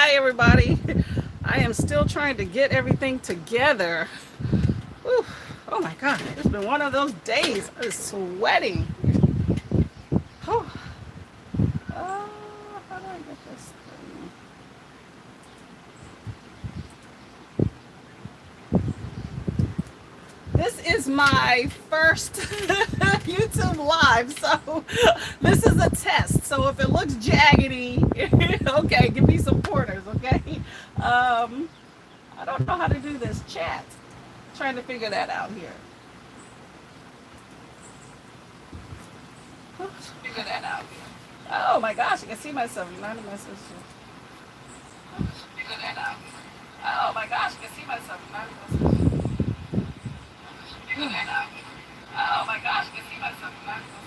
Hi, everybody. I am still trying to get everything together. Whew. Oh my God, it's been one of those days. I'm sweating. Oh, how do I get this thing? This is my first YouTube live, so this is a test. So if it looks jaggedy, okay, give me some pointers, okay? Um, I don't know how to do this chat. Trying to figure that out here. Figure that out here. Oh my gosh, I can see myself. United message. Figure that out. Oh my gosh, I can see myself. United message. Figure that out. Oh my gosh, I can see myself. United message.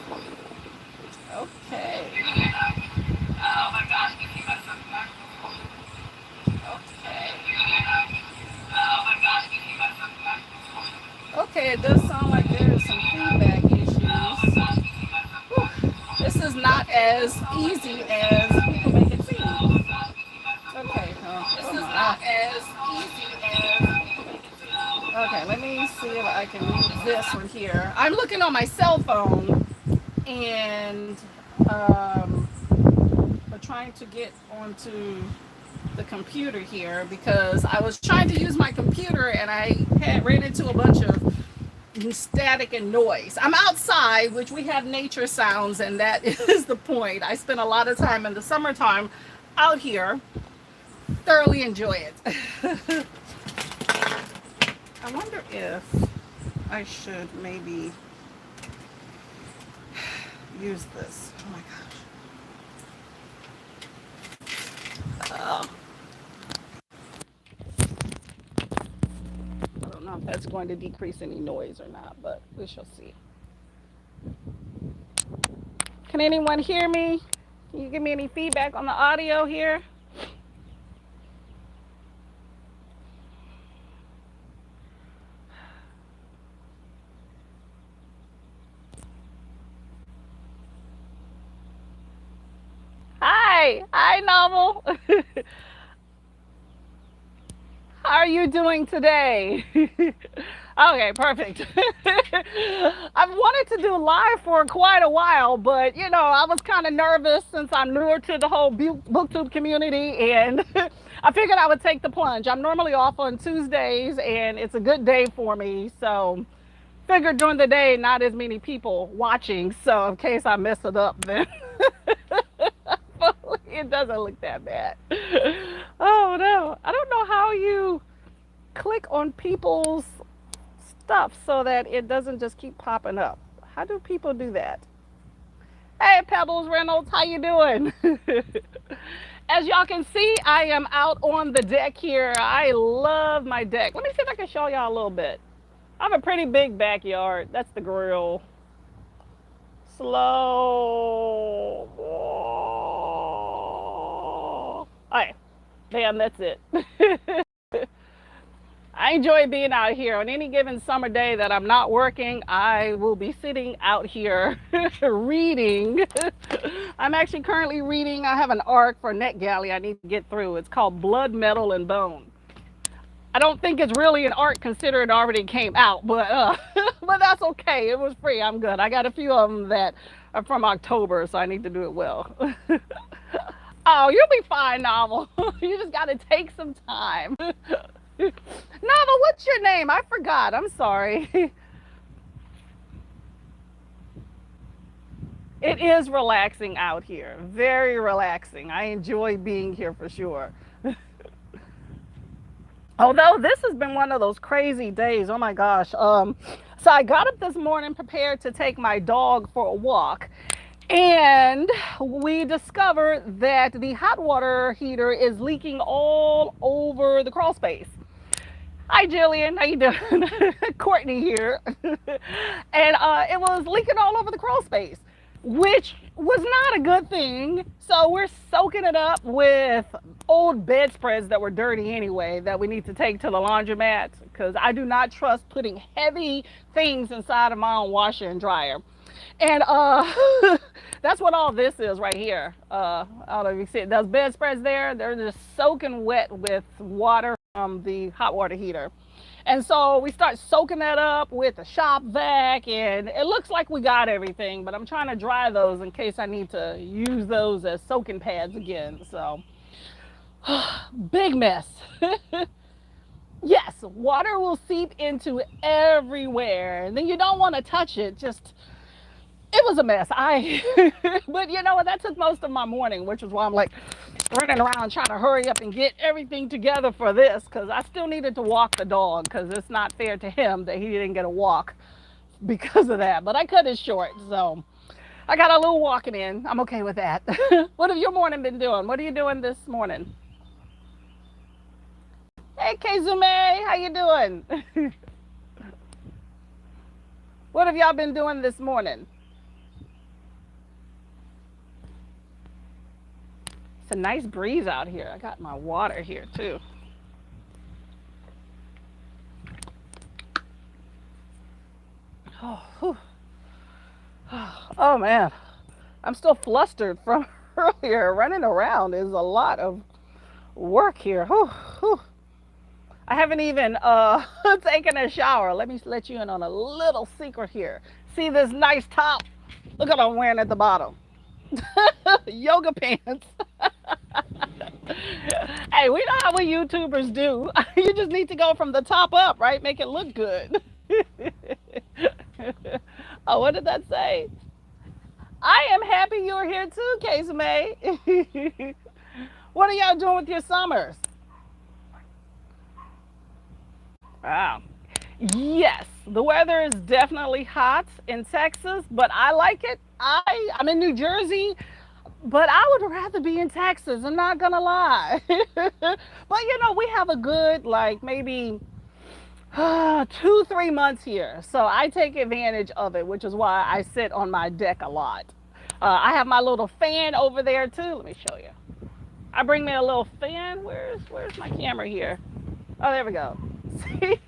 Okay. Figure that out. Oh my gosh, I can see myself. United message. Okay. Figure that out. Oh my gosh, I can see myself. United message. Okay, it does sound like there is some feedback issues. Whew. This is not as easy as people make it seem. Okay, this is not as easy as people make it seem. Okay, let me see if I can move this one here. I'm looking on my cell phone and we're trying to get onto the computer here because I was trying to use my computer and I had ran into a bunch of static and noise. I'm outside, which we have nature sounds, and that is the point. I spend a lot of time in the summertime out here. Thoroughly enjoy it. I wonder if I should maybe use this. Oh my gosh. I don't know if that's going to decrease any noise or not, but we shall see. Can anyone hear me? Can you give me any feedback on the audio here? Hi, Novel. How are you doing today? Okay, perfect. I've wanted to do live for quite a while, but I was kind of nervous since I'm newer to the whole booktube community, and I figured I would take the plunge. I'm normally off on Tuesdays, and it's a good day for me, so figured during the day not as many people watching, so in case I mess it up, then it doesn't look that bad. Oh no, I don't know how you click on people's stuff so that it doesn't just keep popping up. How do people do that? Hey, Pebbles Reynolds, how you doing? As y'all can see, I am out on the deck here. I love my deck. Let me see if I can show y'all a little bit. I have a pretty big backyard. That's the grill. Slow. All right, bam, that's it. I enjoy being out here. On any given summer day that I'm not working, I will be sitting out here reading. I'm actually currently reading. I have an arc for NetGalley I need to get through. It's called Blood, Metal, and Bone. I don't think it's really an arc considering it already came out, but but that's okay. It was free. I'm good. I got a few of them that are from October, so I need to do it well. Oh, you'll be fine, Novel. You just got to take some time. Novel, what's your name? I forgot. I'm sorry. It is relaxing out here. Very relaxing. I enjoy being here for sure. Although this has been one of those crazy days. Oh my gosh. So I got up this morning prepared to take my dog for a walk. And we discovered that the hot water heater is leaking all over the crawl space. Hi, Jillian. How you doing? Courtney here. And it was leaking all over the crawl space, which was not a good thing. So we're soaking it up with old bedspreads that were dirty anyway that we need to take to the laundromat because I do not trust putting heavy things inside of my own washer and dryer. And that's what all this is right here. I don't know if you see it. Those bedspreads there, they're just soaking wet with water from the hot water heater. And so we start soaking that up with a shop vac, and it looks like we got everything, but I'm trying to dry those in case I need to use those as soaking pads again. So, big mess. Yes, water will seep into everywhere, and then you don't want to touch it. Just it was a mess. But you know what? That took most of my morning, which is why I'm like running around trying to hurry up and get everything together for this because I still needed to walk the dog because it's not fair to him that he didn't get a walk because of that. But I cut it short, so I got a little walking in. I'm okay with that. What have your morning been doing? What are you doing this morning? Hey, Kezume, how you doing? What have y'all been doing this morning? It's a nice breeze out here. I got my water here too. Oh, oh man, I'm still flustered from earlier. Running around is a lot of work here. Whew, whew. I haven't even taken a shower. Let me let you in on a little secret here. See this nice top? Look what I'm wearing at the bottom. Yoga pants. Hey, we know how we YouTubers do. You just need to go from the top up, right? Make it look good. Oh, what did that say? I am happy you're here too, Case May. What are y'all doing with your summers? Wow. Yes, the weather is definitely hot in Texas, but I like it. I'm in New Jersey, but I would rather be in Texas. I'm not gonna lie. But we have a good like maybe 2, 3 months here, so I take advantage of it, which is why I sit on my deck a lot. I have my little fan over there too. Let me show you. I bring me a little fan. Where's my camera here? Oh, there we go. See,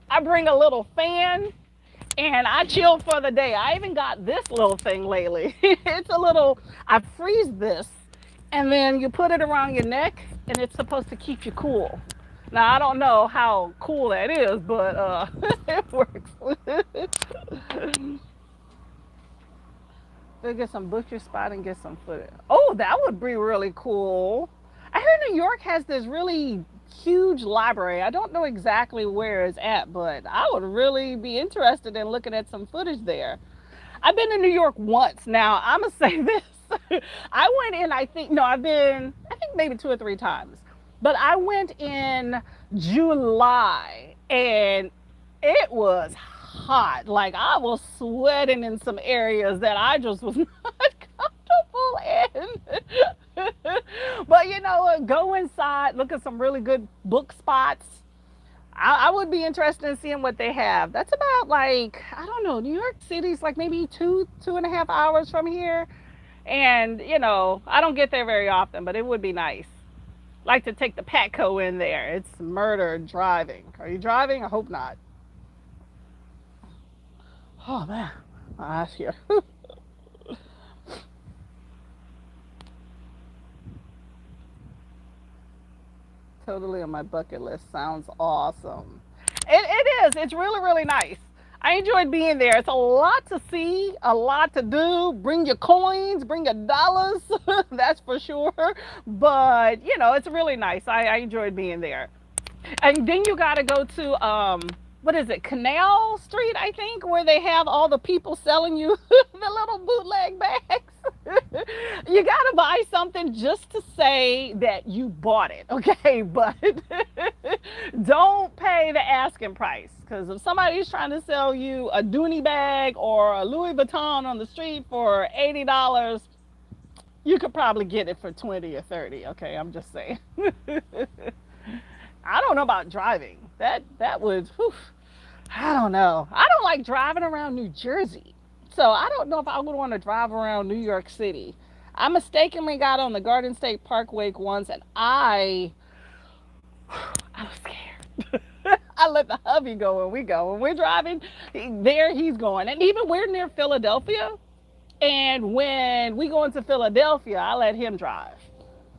I bring a little fan and I chill for the day. I even got this little thing lately. It's a little, I freeze this and then you put it around your neck and it's supposed to keep you cool. Now, I don't know how cool that is, but it works. We'll get some butcher spot and get some footage. Oh, that would be really cool. I heard New York has this really huge library. I don't know exactly where it's at, but I would really be interested in looking at some footage there. I've been to New York once. Now, I'm going to say this. I went in, I think maybe 2 or 3 times. But I went in July and it was hot. Like I was sweating in some areas that I just was not comfortable in. But you know what? Go inside, look at some really good book spots. I would be interested in seeing what they have. That's about like, I don't know, New York City's like maybe 2.5 hours from here. And, I don't get there very often, but it would be nice. Like to take the Patco in there. It's murder driving. Are you driving? I hope not. Oh man, my eyes here. Totally on my bucket list. Sounds awesome. It is. It's really, really nice. I enjoyed being there. It's a lot to see, a lot to do. Bring your coins, bring your dollars, that's for sure. But, it's really nice. I enjoyed being there. And then you got to go to, what is it, Canal Street, I think, where they have all the people selling you the little bootleg bags. You got to buy something just to say that you bought it, okay? But don't pay the asking price. Because if somebody's trying to sell you a Dooney bag or a Louis Vuitton on the street for $80, you could probably get it for 20 or 30, okay? I'm just saying. I don't know about driving. That would, whew, I don't know. I don't like driving around New Jersey. So I don't know if I would want to drive around New York City. I mistakenly got on the Garden State Parkway once and I was scared. I let the hubby go when we go. When we're driving, there he's going. And even we're near Philadelphia. And when we go into Philadelphia, I let him drive.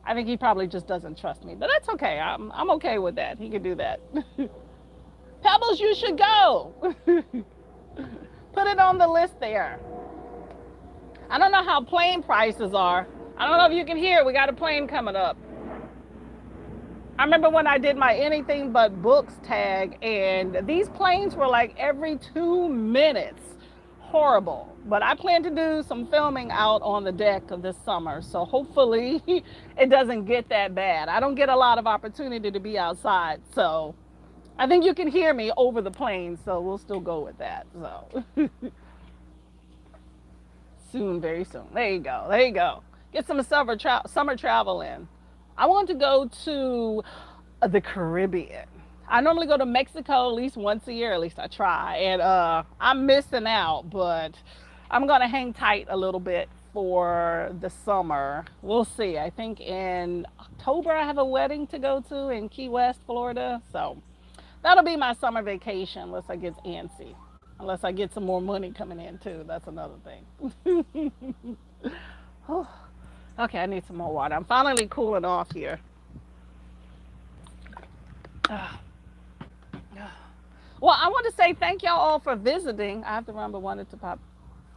I think he probably just doesn't trust me, but that's okay. I'm okay with that. He can do that. Pebbles, you should go. Put it on the list there. I don't know how plane prices are. I don't know if you can hear. We got a plane coming up. I remember when I did my anything but books tag, and these planes were like every 2 minutes. Horrible. But I plan to do some filming out on the deck this summer, so hopefully it doesn't get that bad. I don't get a lot of opportunity to be outside, so I think you can hear me over the plane, so we'll still go with that. So soon, very soon. There you go. There you go. Get some summer travel in. I want to go to the Caribbean. I normally go to Mexico at least once a year, at least I try. And I'm missing out, but I'm going to hang tight a little bit for the summer. We'll see. I think in October I have a wedding to go to in Key West, Florida. So that'll be my summer vacation unless I get antsy. Unless I get some more money coming in too. That's another thing. Okay, I need some more water. I'm finally cooling off here. Well, I want to say thank y'all all for visiting. I have to remember wanted to pop.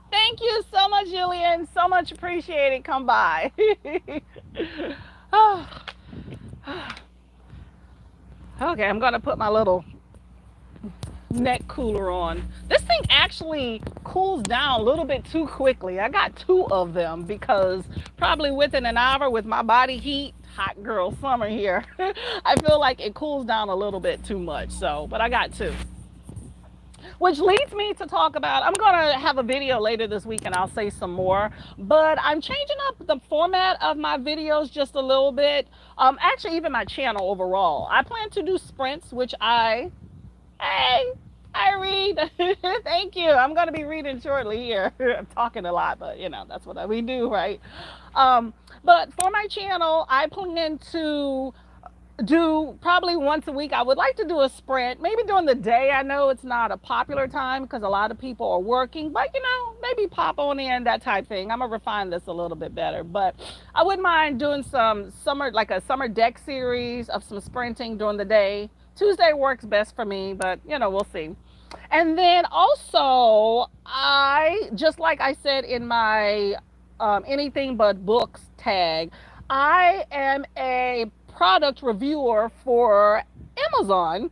Thank you so much, Julian. So much appreciated. Come by. Oh. Okay, I'm going to put my little neck cooler on. This thing actually cools down a little bit too quickly. I got 2 of them because probably within an hour with my body heat, hot girl summer here, I feel like it cools down a little bit too much. So, but I got 2. Which leads me to talk about, I'm going to have a video later this week and I'll say some more, but I'm changing up the format of my videos just a little bit. Actually, even my channel overall. I plan to do sprints, which I read. Thank you. I'm going to be reading shortly here. I'm talking a lot, but you know, that's what we do, right? But for my channel, I plan to do probably once a week. I would like to do a sprint, maybe during the day. I know it's not a popular time because a lot of people are working, but you know, maybe pop on in, that type thing. I'm gonna refine this a little bit better, but I wouldn't mind doing some summer, like a summer deck series of some sprinting during the day. Tuesday works best for me, but you know, we'll see. And then also, just like I said in my anything but books tag, I am a product reviewer for Amazon,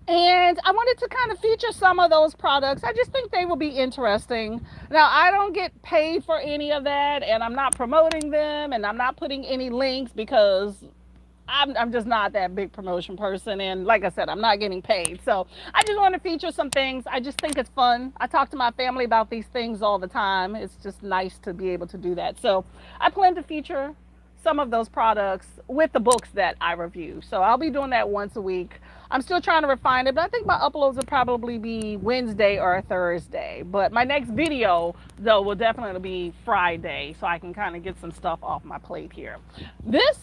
and I wanted to kind of feature some of those products. I just think they will be interesting. Now, I don't get paid for any of that, and I'm not promoting them, and I'm not putting any links because I'm just not that big promotion person, and like I said, I'm not getting paid. So I just want to feature some things. I just think it's fun. I talk to my family about these things all the time. It's just nice to be able to do that. So I plan to feature some of those products with the books that I review. So I'll be doing that once a week. I'm still trying to refine it, but I think my uploads will probably be Wednesday or Thursday. But my next video, though, will definitely be Friday, so I can kind of get some stuff off my plate here. This,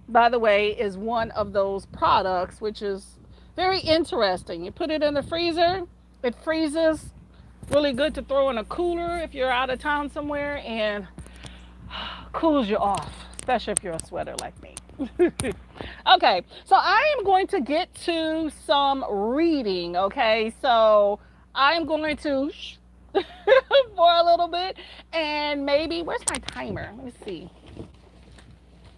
by the way, is one of those products which is very interesting. You put it in the freezer, it freezes. Really good to throw in a cooler if you're out of town somewhere, and cools you off, especially if you're a sweater like me. Okay, so I am going to get to some reading, okay? So I'm going to for a little bit, and maybe, where's my timer? Let me see.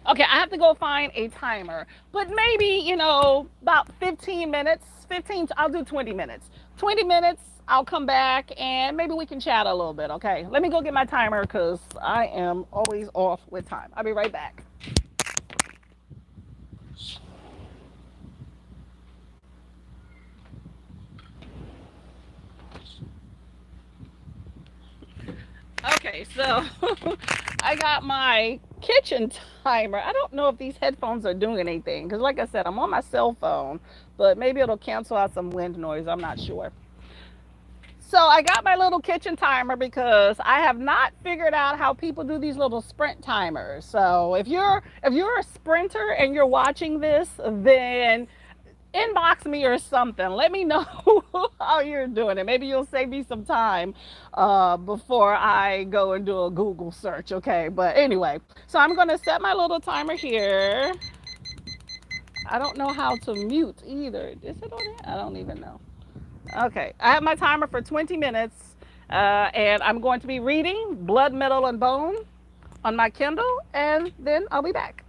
Okay, I have to go find a timer, but maybe, you know, about 15 minutes, I'll do 20 minutes. 20 minutes, I'll come back and maybe we can chat a little bit, okay? Let me go get my timer because I am always off with time. I'll be right back. Okay, so I got my kitchen timer. I don't know if these headphones are doing anything because like I said, I'm on my cell phone, but maybe it'll cancel out some wind noise. I'm not sure. So I got my little kitchen timer because I have not figured out how people do these little sprint timers. So if you're a sprinter and you're watching this, then inbox me or something. Let me know how you're doing it. Maybe you'll save me some time before I go and do a Google search. Okay. But anyway, so I'm going to set my little timer here. I don't know how to mute either. Is it on it? I don't even know. Okay. I have my timer for 20 minutes. And I'm going to be reading Blood, Metal, and Bone on my Kindle. And then I'll be back.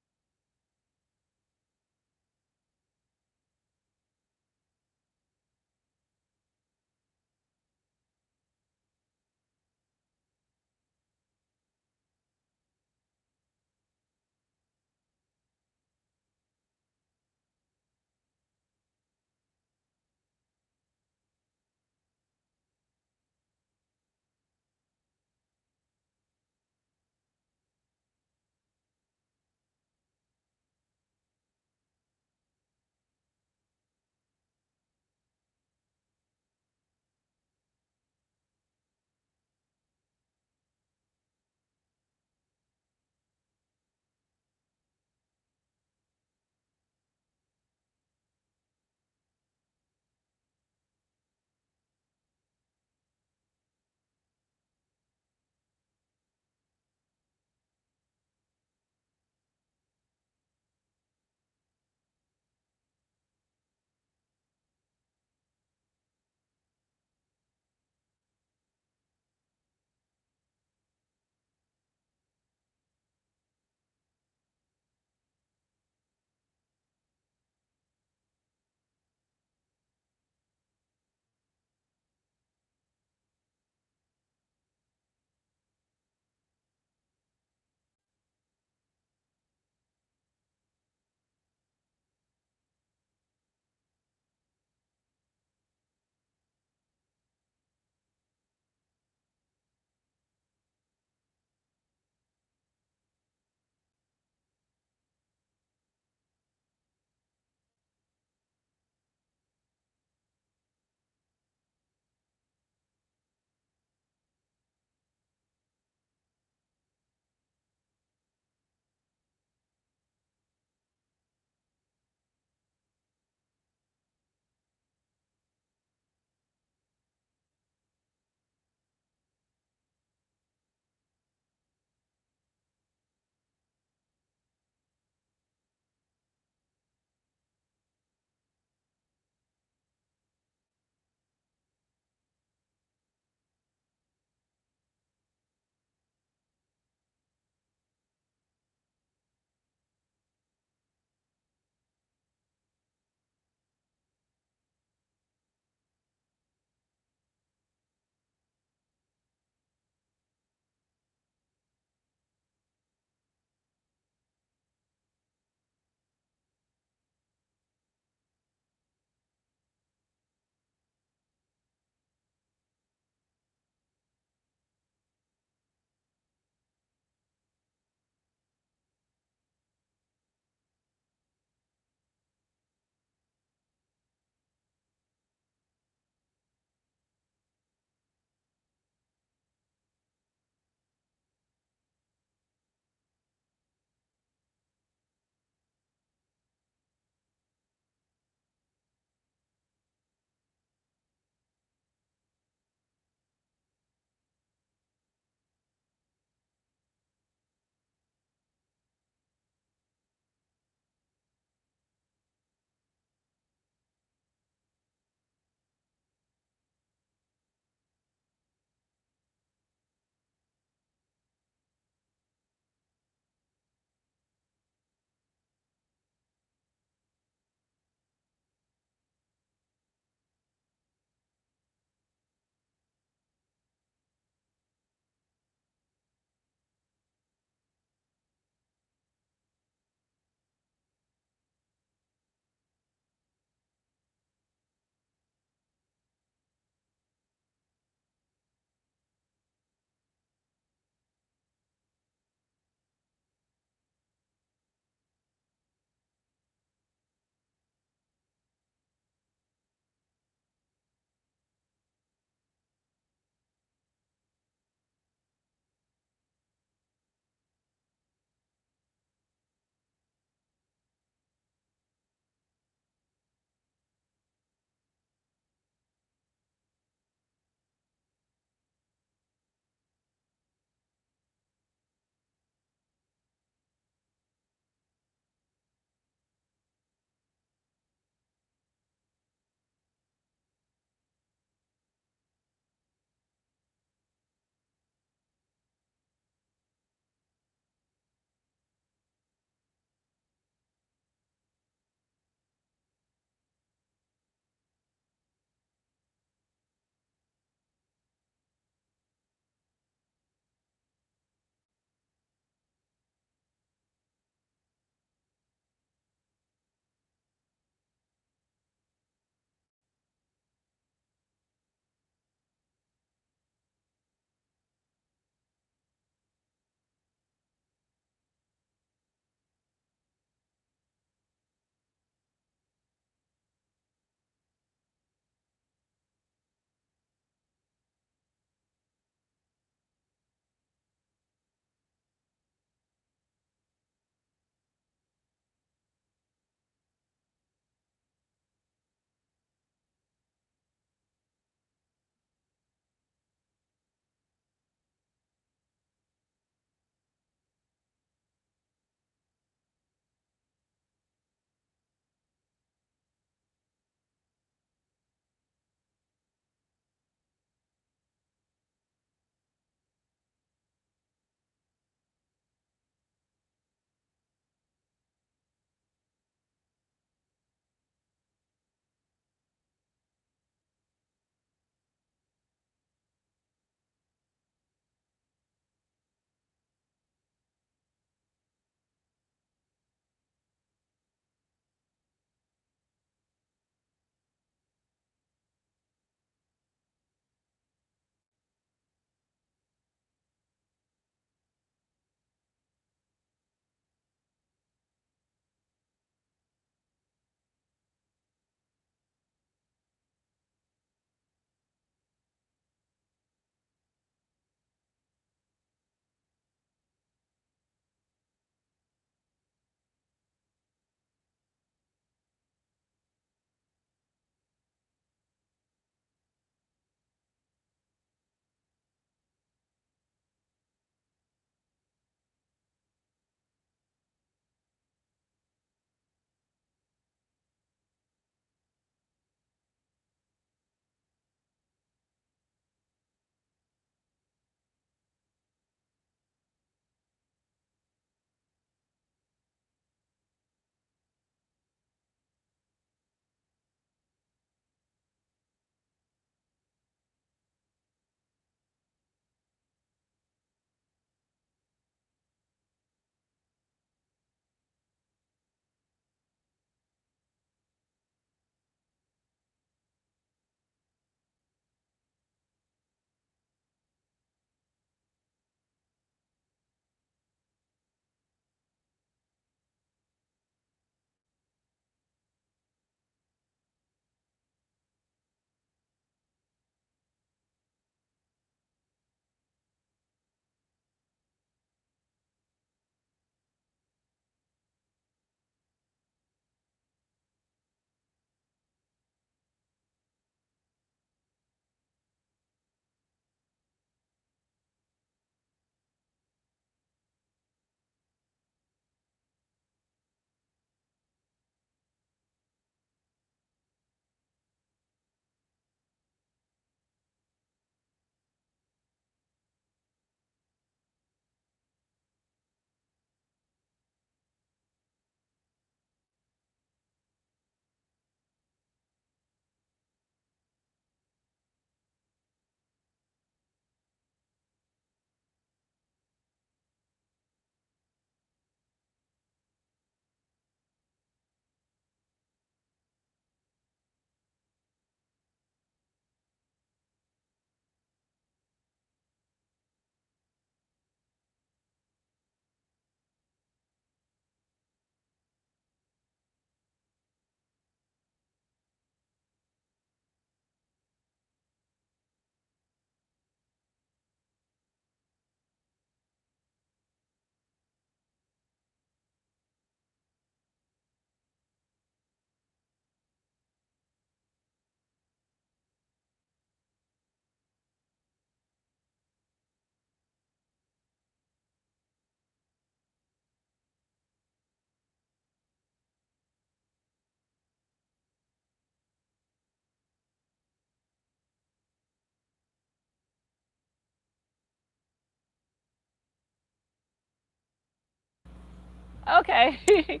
Okay.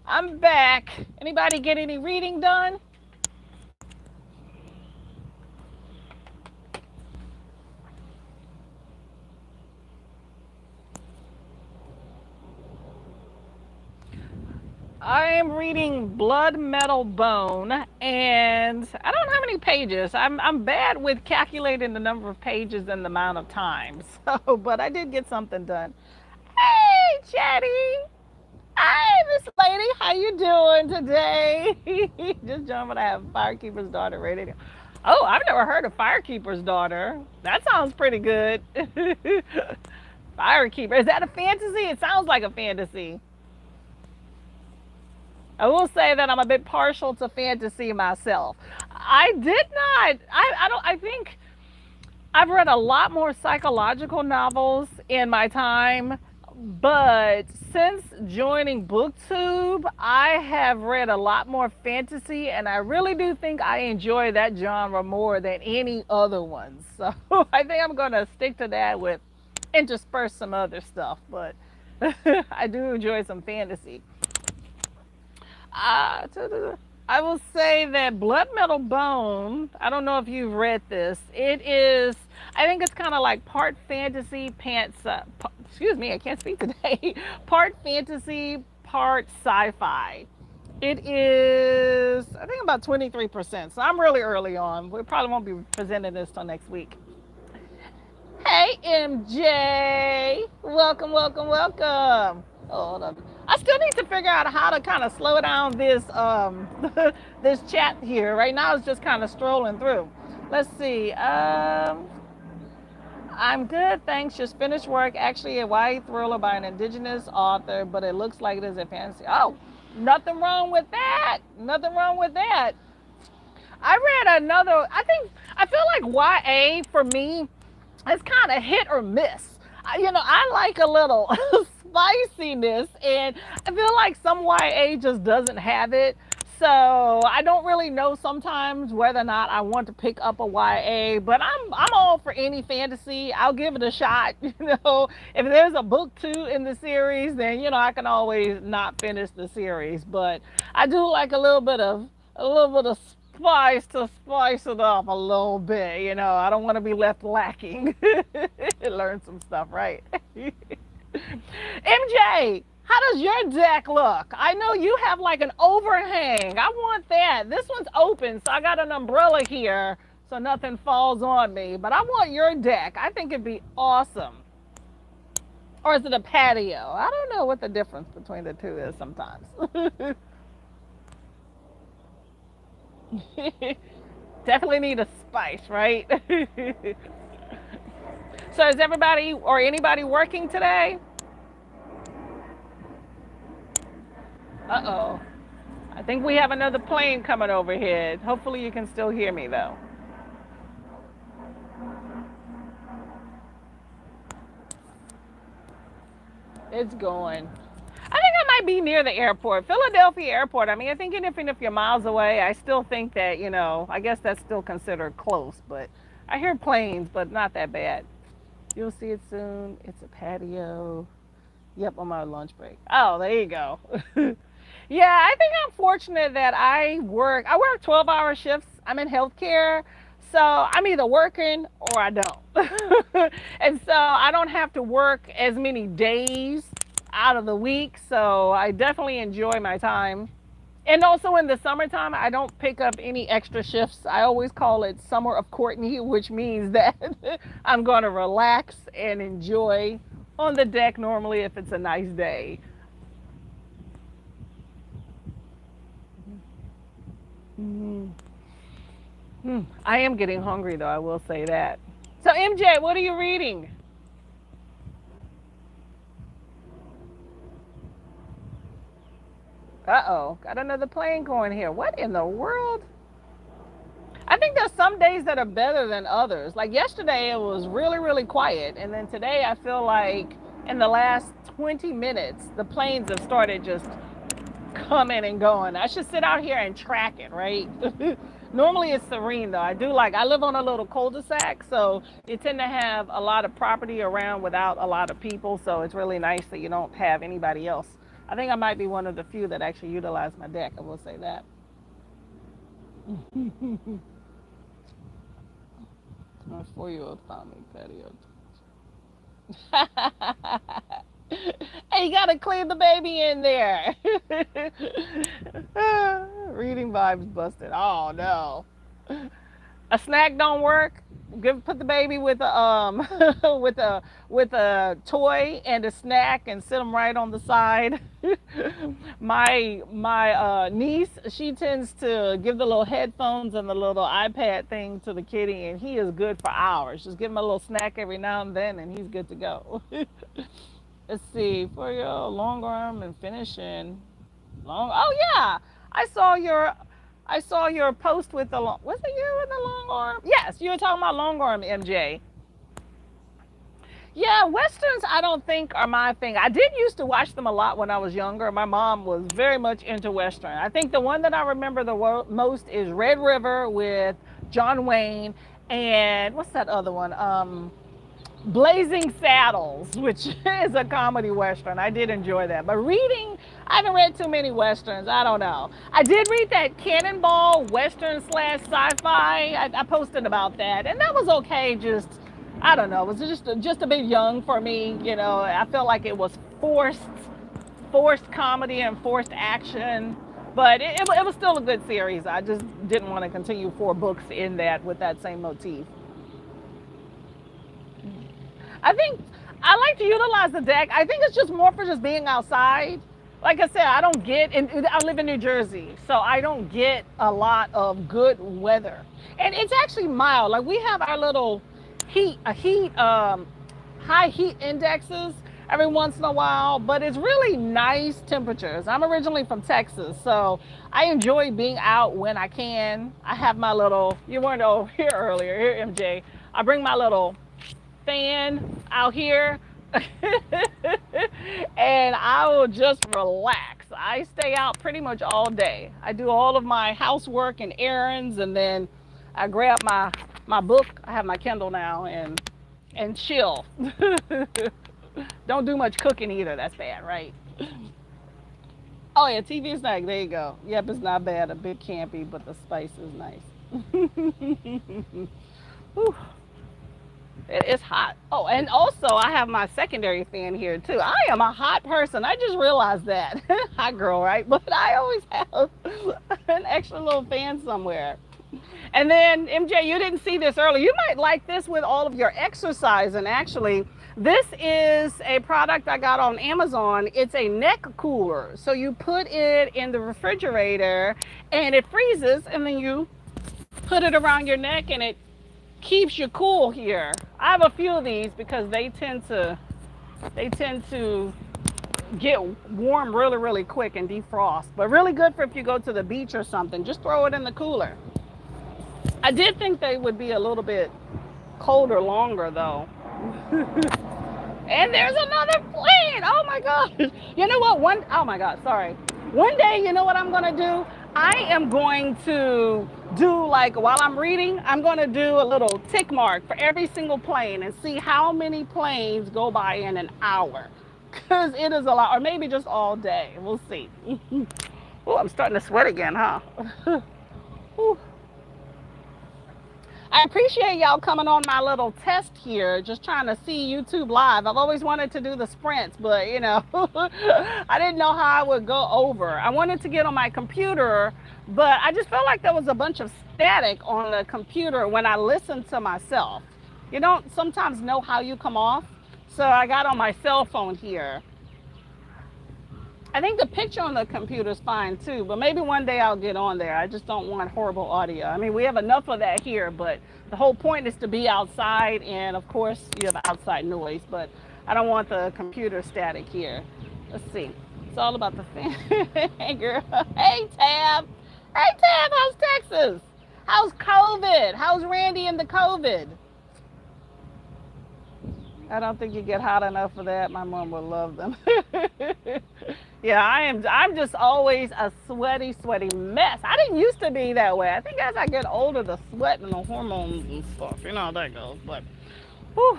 I'm back. Anybody get any reading done? I am reading Blood Metal Bone, and I don't know how many pages. I'm bad with calculating the number of pages and the amount of time. So, but I did get something done. Hey, Chatty. Hi, Miss Lady. How you doing today? Just jumping. I have Firekeeper's Daughter ready to. Oh, I've never heard of Firekeeper's Daughter. That sounds pretty good. Firekeeper. Is that a fantasy? It sounds like a fantasy. I will say that I'm a bit partial to fantasy myself. I did not. I don't. I think I've read a lot more psychological novels in my time, but since joining BookTube, I have read a lot more fantasy, and I really do think I enjoy that genre more than any other ones. So I think I'm going to stick to that with intersperse some other stuff, but I do enjoy some fantasy. Uh, I will say that Blood Metal Bone, I don't know if you've read this. It is, I think it's kind of like part fantasy, excuse me, I can't speak today. Part fantasy, part sci fi. It is, I think, about 23%. So I'm really early on. We probably won't be presenting this till next week. Hey, MJ. Welcome, welcome, welcome. Oh, hold on. I still need to figure out how to kind of slow down this this chat here. Right now it's just kind of strolling through. Let's see. I'm good, thanks. Just finished work. Actually, a YA thriller by an indigenous author, but it looks like it is a fantasy. Oh, nothing wrong with that. Nothing wrong with that. I read another. I feel like YA for me it's kind of hit or miss. I like a little spiciness, and I feel like some YA just doesn't have it. So I don't really know sometimes whether or not I want to pick up a YA, but I'm all for any fantasy. I'll give it a shot. If there's a book two in the series, then I can always not finish the series. But I do like a little bit of spice to spice it up a little bit. I don't want to be left lacking. Learn some stuff, right? MJ, how does your deck look? I know you have like an overhang. I want that. This one's open, so I got an umbrella here so nothing falls on me. But I want your deck. I think it'd be awesome. Or is it a patio? I don't know what the difference between the two is sometimes. Definitely need a spice, right? So is everybody or anybody working today? Uh-oh. I think we have another plane coming overhead. Hopefully you can still hear me though. It's going. I think I might be near the airport, Philadelphia Airport. I mean, I think even if you're miles away, I still think that, I guess that's still considered close, but I hear planes, but not that bad. You'll see it soon. It's a patio. Yep, on my lunch break. Oh, there you go. Yeah, I think I'm fortunate that I work 12-hour shifts. I'm in healthcare. So I'm either working or I don't. And so I don't have to work as many days out of the week. So I definitely enjoy my time. And also in the summertime, I don't pick up any extra shifts. I always call it Summer of Courtney, which means that I'm going to relax and enjoy on the deck normally if it's a nice day. Mhm. I am getting hungry though, I will say that. So MJ, what are you reading? Uh-oh, got another plane going here. What in the world? I think there's some days that are better than others. Like yesterday, it was really, really quiet. And then today, I feel like in the last 20 minutes, the planes have started just coming and going. I should sit out here and track it, right? Normally it's serene though. I live on a little cul-de-sac, so you tend to have a lot of property around without a lot of people. So it's really nice that you don't have anybody else I think I might be one of the few that actually utilize my deck. I will say that. My 4-year-old found me patio. Hey, you gotta clean the baby in there. Reading vibes busted. Oh no. A snack don't work. Put the baby with a with a toy and a snack and sit them right on the side. My niece, she tends to give the little headphones and the little iPad thing to the kitty, and he is good for hours. Just give him a little snack every now and then, and he's good to go. Let's see, for your long arm and finishing long. Oh yeah, I saw your I saw your post with the long. Was it you with the long arm? Yes, you were talking about long arm, MJ. Yeah, westerns I don't think are my thing. I did used to watch them a lot when I was younger. My mom was very much into western. I think the one that I remember the most is Red River with John Wayne and what's that other one? Blazing Saddles, which is a comedy western. I did enjoy that. But reading, I haven't read too many westerns. I don't know. I did read that Cannonball western slash sci-fi. I posted about that, and that was okay. Just I don't know. It was just a bit young for me. You know, I felt like it was forced comedy and forced action. But it was still a good series. I just didn't want to continue 4 books in that with that same motif. I think I like to utilize the deck. I think it's just more for just being outside. Like I said, I don't get, and I live in New Jersey, so I don't get a lot of good weather. And it's actually mild. Like we have our little high heat indexes every once in a while, but it's really nice temperatures. I'm originally from Texas, so I enjoy being out when I can. I have my little, you weren't over here earlier, here MJ. I bring my little fan out here and I will just relax. I stay out pretty much all day. I do all of my housework and errands, and then I grab my book. I have my Kindle now and chill. Don't do much cooking either. That's bad, right? Oh yeah, TV snack. There you go. Yep, it's not bad. A bit campy, but the spice is nice. Whew. It is hot. Oh, and also I have my secondary fan here too. I am a hot person. I just realized that. Hot girl, right? But I always have an extra little fan somewhere. And then MJ, you didn't see this earlier. You might like this with all of your exercise. And actually, this is a product I got on Amazon. It's a neck cooler. So you put it in the refrigerator and it freezes, and then you put it around your neck and it keeps you cool here. I have a few of these because they tend to get warm really, really quick and defrost. But really good for if you go to the beach or something. Just throw it in the cooler. I did think they would be a little bit colder longer though. And there's another plane. Oh my gosh. You know what? Oh my God, sorry. One day, you know what I'm gonna do? I am going to do, like, while I'm reading, I'm going to do a little tick mark for every single plane and see how many planes go by in an hour. Because it is a lot, or maybe just all day. We'll see. Oh, I'm starting to sweat again, huh? I appreciate y'all coming on my little test here, just trying to see YouTube live. I've always wanted to do the sprints, but you know, I didn't know how I would go over. I wanted to get on my computer, but I just felt like there was a bunch of static on the computer when I listened to myself. You don't sometimes know how you come off, so I got on my cell phone here. I think the picture on the computer is fine too, but maybe one day I'll get on there. I just don't want horrible audio. I mean, we have enough of that here, but the whole point is to be outside, and of course you have outside noise, but I don't want the computer static here. Let's see. It's all about the fan. Hey girl. Hey Tab. Hey Tab, how's Texas? How's COVID? How's Randy and the COVID? I don't think you get hot enough for that. My mom would love them. Yeah, I'm just always a sweaty mess. I didn't used to be that way. I think as I get older, the sweat and the hormones and stuff, you know how that goes. But, whew.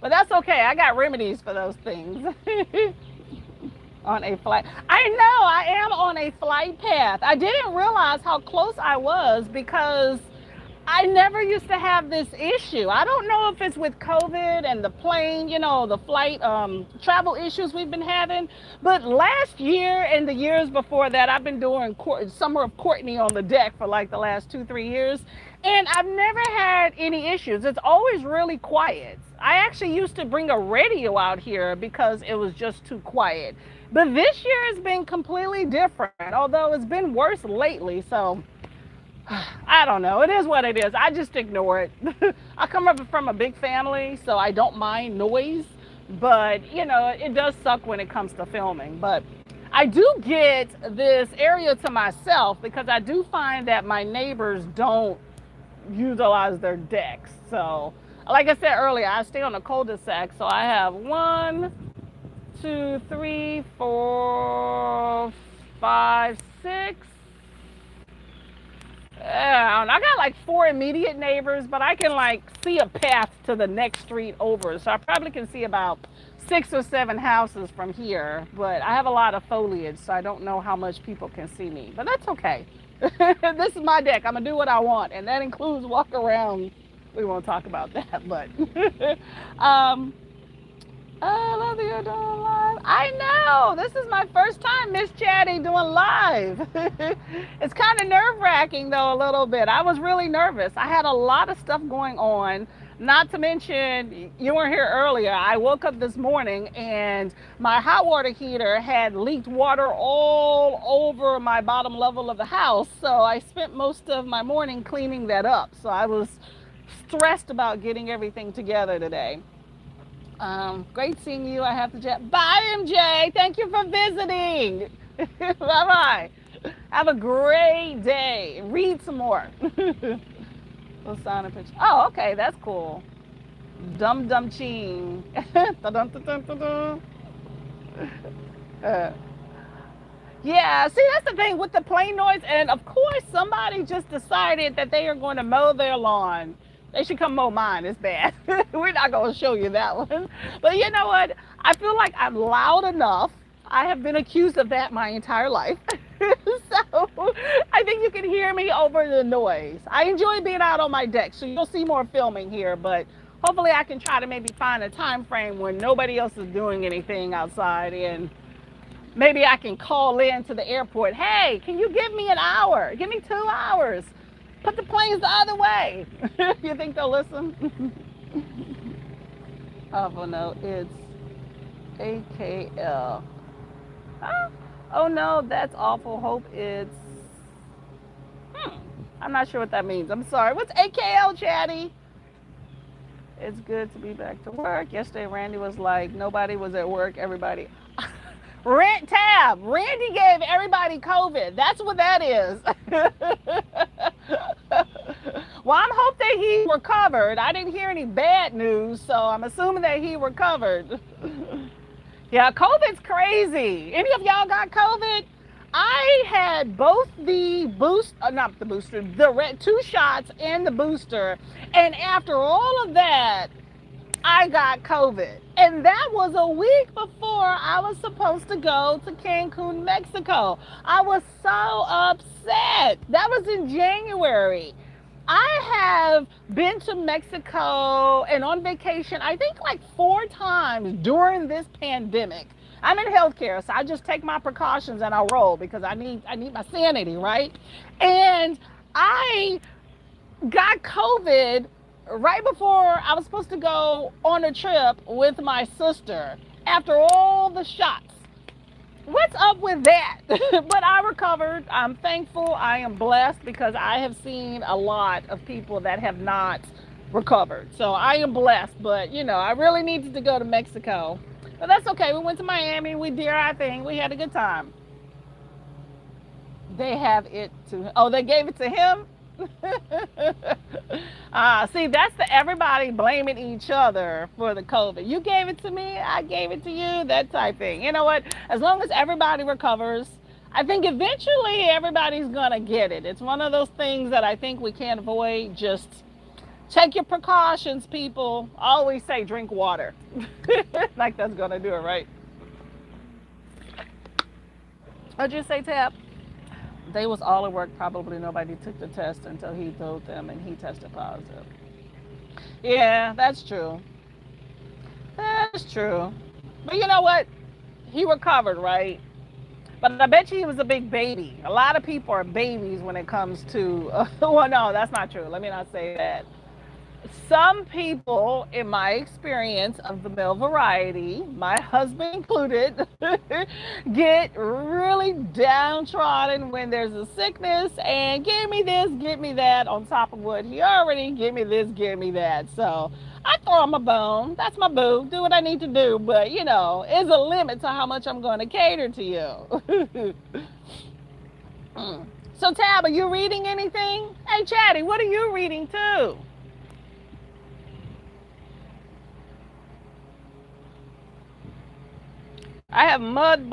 But that's okay. I got remedies for those things. On a flight. I know I am on a flight path. I didn't realize how close I was because I never used to have this issue. I don't know if it's with COVID and the plane, the flight travel issues we've been having. But last year and the years before that, I've been doing Summer of Courtney on the deck for like the last 2, 3 years. And I've never had any issues. It's always really quiet. I actually used to bring a radio out here because it was just too quiet. But this year has been completely different, although it's been worse lately. So I don't know. It is what it is. I just ignore it. I come up from a big family, so I don't mind noise. But, it does suck when it comes to filming. But I do get this area to myself because I do find that my neighbors don't utilize their decks. So, like I said earlier, I stay on a cul-de-sac. So I have 1, 2, 3, 4, 5, 6. And I got like 4 immediate neighbors, but I can like see a path to the next street over. So I probably can see about 6 or 7 houses from here. But I have a lot of foliage, so I don't know how much people can see me. But that's okay. This is my deck. I'm going to do what I want. And that includes walk around. We won't talk about that, but um, I love that you're doing live. I know. This is my first time, Miss Chatty, doing live. It's kind of nerve-wracking, though, a little bit. I was really nervous. I had a lot of stuff going on. Not to mention, you weren't here earlier. I woke up this morning and my hot water heater had leaked water all over my bottom level of the house. So I spent most of my morning cleaning that up. So I was stressed about getting everything together today. Great seeing you. I have to jet. Bye, MJ. Thank you for visiting. Bye bye. Have a great day. Read some more. We'll sign a picture. Oh, okay. That's cool. Dum dum ching. Yeah, see, that's the thing with the plane noise. And of course, somebody just decided that they are going to mow their lawn. They should come mow mine. It's bad. We're not going to show you that one. But you know what? I feel like I'm loud enough. I have been accused of that my entire life. So I think you can hear me over the noise. I enjoy being out on my deck, so you'll see more filming here. But hopefully I can try to maybe find a time frame when nobody else is doing anything outside, and maybe I can call in to the airport. Hey, can you give me an hour? Give me 2 hours. Put the planes the other way. You think they'll listen? Oh, no, it's AKL. Huh? Oh, no, that's awful. Hope it's... I'm not sure what that means. I'm sorry. What's AKL, Chatty? It's good to be back to work. Yesterday, Randy was like, nobody was at work. Everybody... Randy gave everybody COVID. That's what that is. Well, I'm hoping that he recovered. I didn't hear any bad news, so I'm assuming that he recovered. Yeah, COVID's crazy. Any of y'all got COVID? I had both the not the booster, the 2 shots and the booster. And after all of that, I got COVID. And that was a week before I was supposed to go to Cancun, Mexico. I was so upset. That was in January. I have been to Mexico and on vacation, I think like 4 times during this pandemic. I'm in healthcare, so I just take my precautions and I roll because I need my sanity, right? And I got COVID right before I was supposed to go on a trip with my sister after all the shots. What's up with that? But I recovered. I'm thankful. I am blessed because I have seen a lot of people that have not recovered. So I am blessed, but I really needed to go to Mexico. But that's okay. We went to Miami. We did our thing. We had a good time. They have it to... Oh, they gave it to him? See, that's everybody blaming each other for the COVID. You gave it to me, I gave it to you, that type thing. You know what? As long as everybody recovers, I think eventually everybody's gonna get it. It's one of those things that I think we can't avoid. Just take your precautions, people. Always say drink water. Like that's gonna do it, right? What'd you say, Tab? They was all at work. Probably nobody took the test until he told them and he tested positive. Yeah, that's true. That's true. But you know what? He recovered, right? But I bet you he was a big baby. A lot of people are babies when it comes to. Well, no, that's not true. Let me not say that. Some people, in my experience of the male variety, my husband included, get really downtrodden when there's a sickness and give me this, give me that, on top of what he already give me this, give me that. So I throw him a bone. That's my boo. Do what I need to do. But, there's a limit to how much I'm going to cater to you. So, Tab, are you reading anything? Hey, Chatty, what are you reading too? I have mud.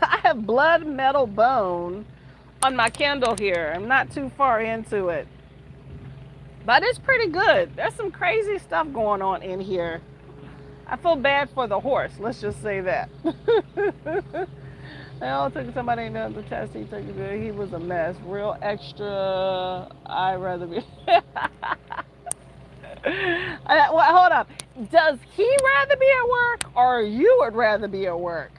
I have blood, metal, bone on my Kindle here. I'm not too far into it, but it's pretty good. There's some crazy stuff going on in here. I feel bad for the horse. Let's just say that. They all took somebody done the test. He took it. He was a mess. Real extra. I'd rather be. Well, hold up. Does he rather be at work or you would rather be at work?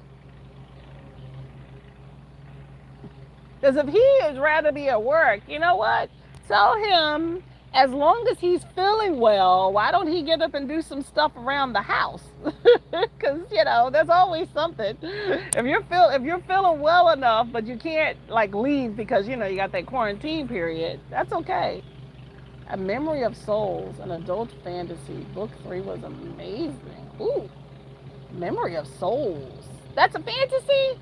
Because if he would rather be at work, you know what? Tell him as long as he's feeling well, why don't he get up and do some stuff around the house? Because there's always something. If you're feeling well enough, but you can't like leave because you got that quarantine period, that's okay. A Memory of Souls, an adult fantasy. Book 3 was amazing. Ooh, Memory of Souls. That's a fantasy?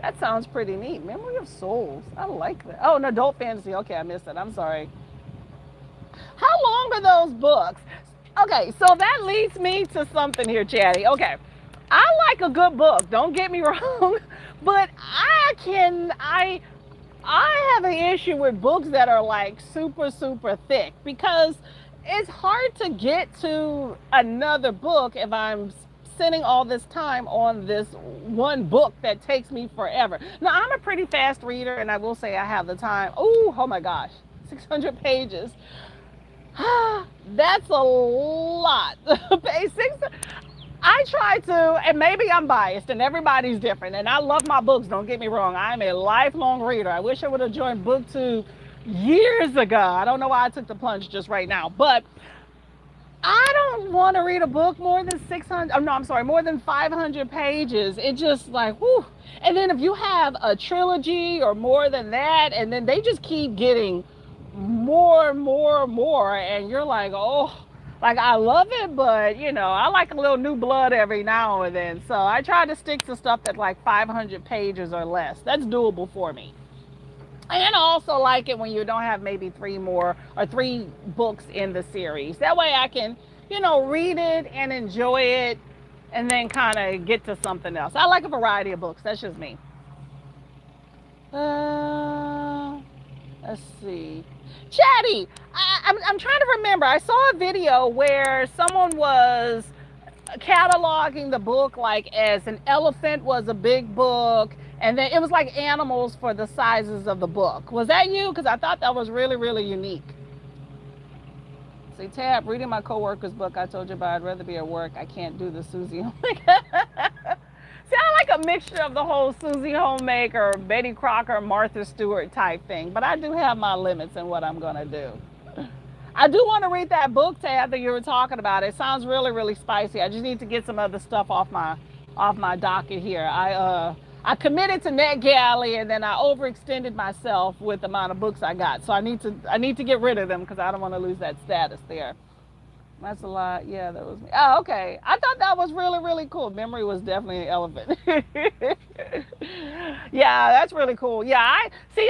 That sounds pretty neat. Memory of Souls. I like that. Oh, an adult fantasy. Okay, I missed it. I'm sorry. How long are those books? Okay, so that leads me to something here, Chatty. Okay, I like a good book. Don't get me wrong, but I have an issue with books that are like super, super thick because it's hard to get to another book if I'm spending all this time on this one book that takes me forever. Now, I'm a pretty fast reader, and I will say I have the time. Ooh, oh my gosh, 600 pages. That's a lot. I try to, and maybe I'm biased, and everybody's different, and I love my books, don't get me wrong. I'm a lifelong reader. I wish I would have joined BookTube years ago. I don't know why I took the plunge just right now, but I don't want to read a book more than 600, oh no, I'm sorry, more than 500 pages. It just like, whew. And then if you have a trilogy or more than that, and then they just keep getting more and more and more, and you're like, oh, like I love it, but I like a little new blood every now and then. So I try to stick to stuff that's like 500 pages or less. That's doable for me. And I also like it when you don't have maybe three books in the series. That way I can, read it and enjoy it and then kind of get to something else. I like a variety of books. That's just me. Let's see. Chatty, I'm trying to remember. I saw a video where someone was cataloging the book like as an elephant was a big book, and then it was like animals for the sizes of the book. Was that you? Because I thought that was really, really unique. See, Tab, reading my coworker's book, I told you about. I'd rather be at work. I can't do the Susie. See, I like a mixture of the whole Susie Homemaker, Betty Crocker, Martha Stewart type thing, but I do have my limits in what I'm going to do. I do want to read that book, Tab, that you were talking about. It sounds really, really spicy. I just need to get some other stuff off my docket here. I committed to NetGalley, and then I overextended myself with the amount of books I got. So I need to get rid of them because I don't want to lose that status there. That's a lot. Yeah, that was me. Oh, okay. I thought that was really, really cool. Memory was definitely an elephant. Yeah, that's really cool. Yeah,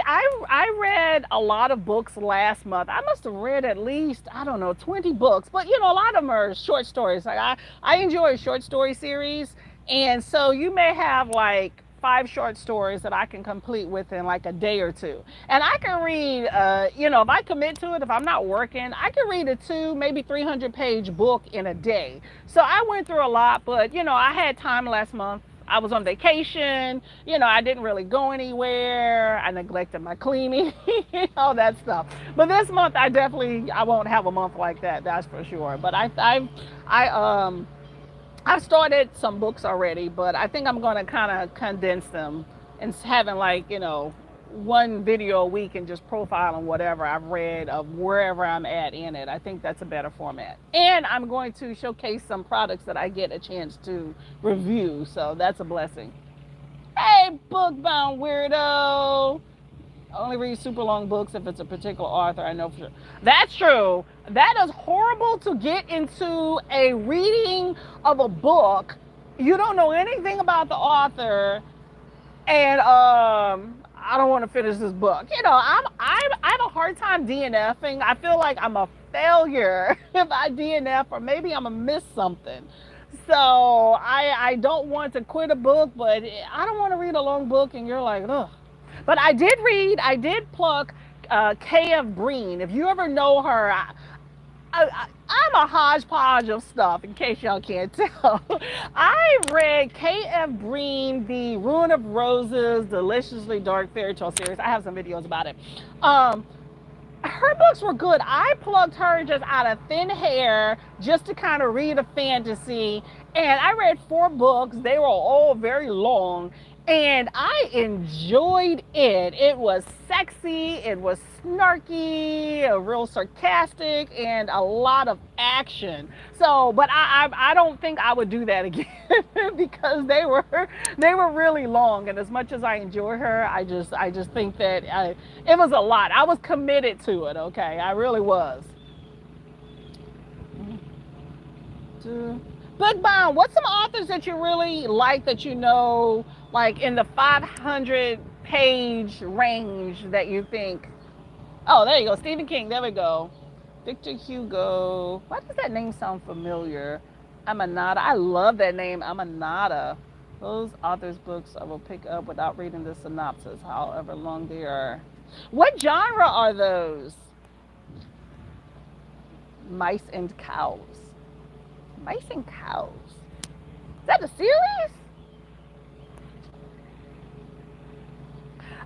I read a lot of books last month. I must have read at least, I don't know, 20 books. But a lot of them are short stories. Like I enjoy a short story series. And so you may have like 5 short stories that I can complete within like a day or two. And I can read, if I commit to it, if I'm not working, I can read a 2, maybe 300 page book in a day. So I went through a lot, but I had time last month I was on vacation. You know, I didn't really go anywhere. I neglected my cleaning, all that stuff. But this month, I won't have a month like that. That's for sure. But I I've started some books already, but I think I'm going to kind of condense them and having like, you know, one video a week and just profiling whatever I've read of wherever I'm at in it. I think that's a better format. And I'm going to showcase some products that I get a chance to review. So that's a blessing. Hey, bookbound weirdo. I only read super long books if it's a particular author. I know for sure. That's true. That is horrible to get into a reading of a book. You don't know anything about the author, and I don't want to finish this book. You know, I have a hard time DNFing. I feel like I'm a failure if I DNF, or maybe I'm gonna miss something. So I don't want to quit a book, but I don't want to read a long book, and you're like, ugh. But I did pluck K.F. Breene. If you ever know her, I'm a hodgepodge of stuff, in case y'all can't tell. I read K.F. Breene, the Ruin of Roses, Deliciously Dark Fairy Tale series. I have some videos about it. Her books were good. I plucked her just out of thin hair just to kind of read a fantasy. And I read 4 books. They were all very long. And I enjoyed it. It was sexy, it was snarky, real sarcastic, and a lot of action. So, but I don't think I would do that again because they were really long. And as much as I enjoy her, I just think that it was a lot. I was committed to it. Okay, I really was. Bookbound, what's some authors that you really like that you know, like in the 500 page range that you think, oh, there you go, Stephen King, there we go. Victor Hugo, why does that name sound familiar? Amanada, I love that name, Amanada. Those authors' books I will pick up without reading the synopsis, however long they are. What genre are those? Mice and Cows. Mice and Cows. Is that a series?